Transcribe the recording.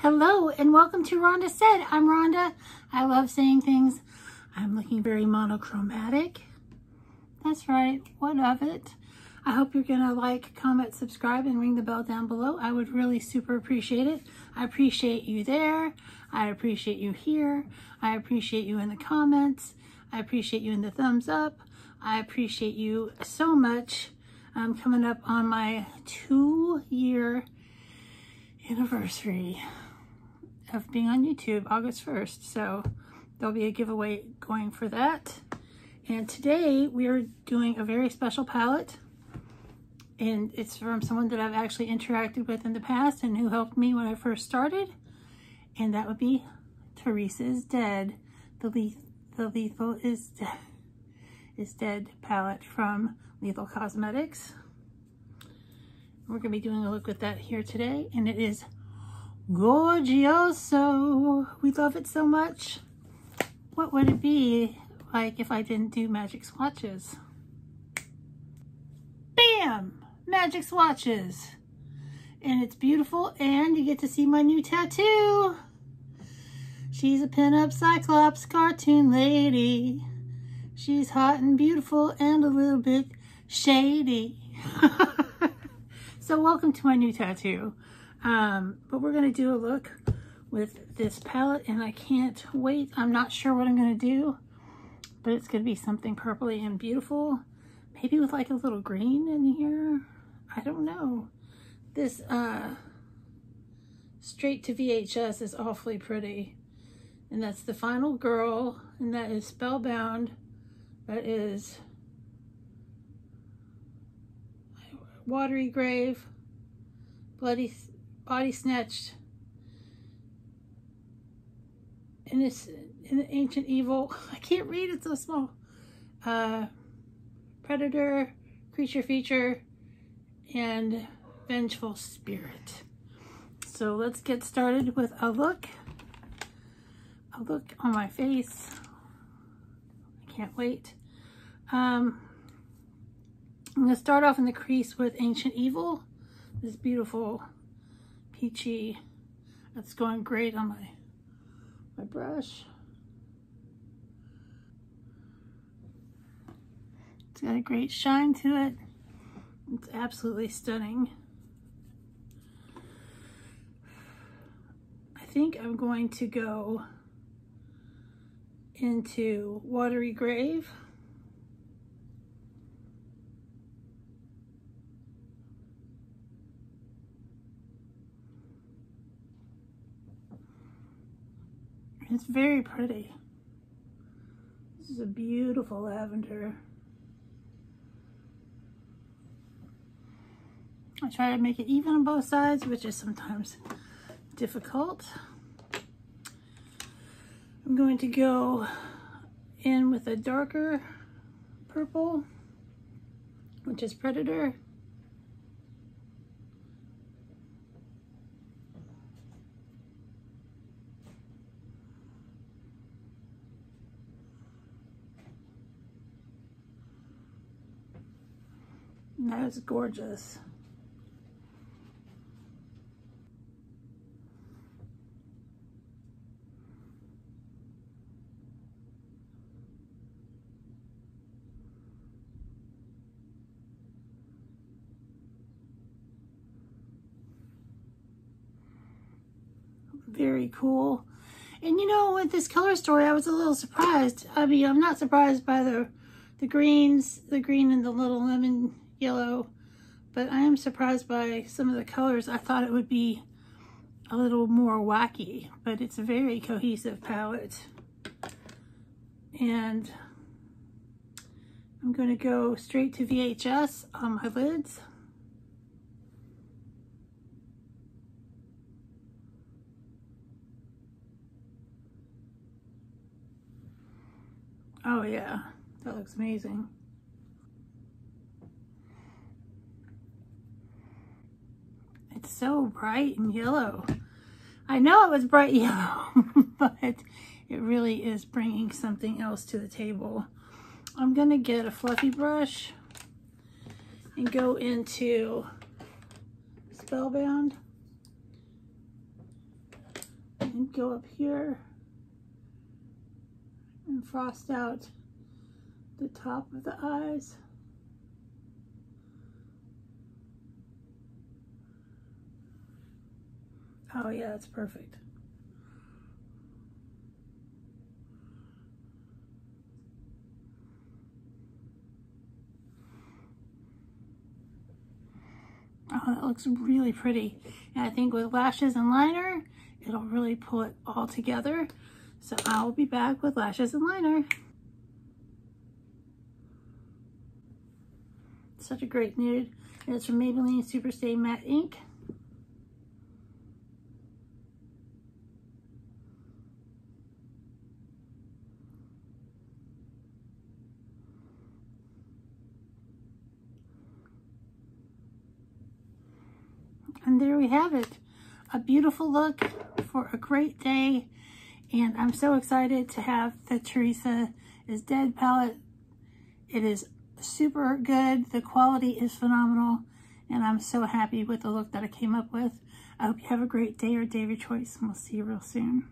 Hello and welcome to Rhonda Said. I'm Rhonda. I love saying things. I'm looking very monochromatic. That's right. What of it? I hope you're going to like, comment, subscribe, and ring the bell down below. I would really super appreciate it. I appreciate you there. I appreciate you here. I appreciate you in the comments. I appreciate you in the thumbs up. I appreciate you so much. I'm coming up on my 2-year anniversary of being on YouTube, August 1st. So there'll be a giveaway going for that. And today we are doing a very special palette. And it's from someone that I've actually interacted with in the past and who helped me when I first started. And that would be Theresa is Dead. The Lethal is Dead palette from Lethal Cosmetics. We're going to be doing a look with that here today. And it is gorgioso. We love it so much. What would it be like if I didn't do magic swatches? Bam! Magic swatches. And it's beautiful, and you get to see my new tattoo. She's a pinup Cyclops cartoon lady. She's hot and beautiful and a little bit shady. So welcome to my new tattoo. But we're going to do a look with this palette, and I can't wait. I'm not sure what I'm going to do, but it's going to be something purpley and beautiful. Maybe with like a little green in here. I don't know. This straight to VHS is awfully pretty. And that's The Final Girl, and that is Spellbound. That is Watery Grave, Body Snatched, and it's in the Ancient Evil. I can't read, it's so small. Predator, Creature Feature, and Vengeful Spirit. So let's get started with a look on my face. I can't wait. I'm going to start off in the crease with Ancient Evil. This beautiful peachy, that's going great on my brush. It's got a great shine to it. It's absolutely stunning. I think I'm going to go into Watery Grave. It's very pretty. This is a beautiful lavender. I try to make it even on both sides, which is sometimes difficult. I'm going to go in with a darker purple, which is Predator. And that is gorgeous. Very cool. And you know, with this color story, I was a little surprised. I mean, I'm not surprised by the greens, the green and the little lemon yellow, but I am surprised by some of the colors. I thought it would be a little more wacky, but it's a very cohesive palette. And I'm going to go straight to VHS on my lids. Oh yeah, that looks amazing. It's so bright and yellow. I know it was bright yellow, but it really is bringing something else to the table. I'm gonna get a fluffy brush and go into Spellbound. and go up here and frost out the top of the eyes. Oh yeah, that's perfect. Oh, that looks really pretty. And I think with lashes and liner, it'll really pull it all together. So I'll be back with lashes and liner. Such a great nude. And it's from Maybelline Super Stay Matte Ink. And there we have it. A beautiful look for a great day. And I'm so excited to have the Theresa is Dead palette. It is super good. The quality is phenomenal. And I'm so happy with the look that I came up with. I hope you have a great day or day of your choice. And we'll see you real soon.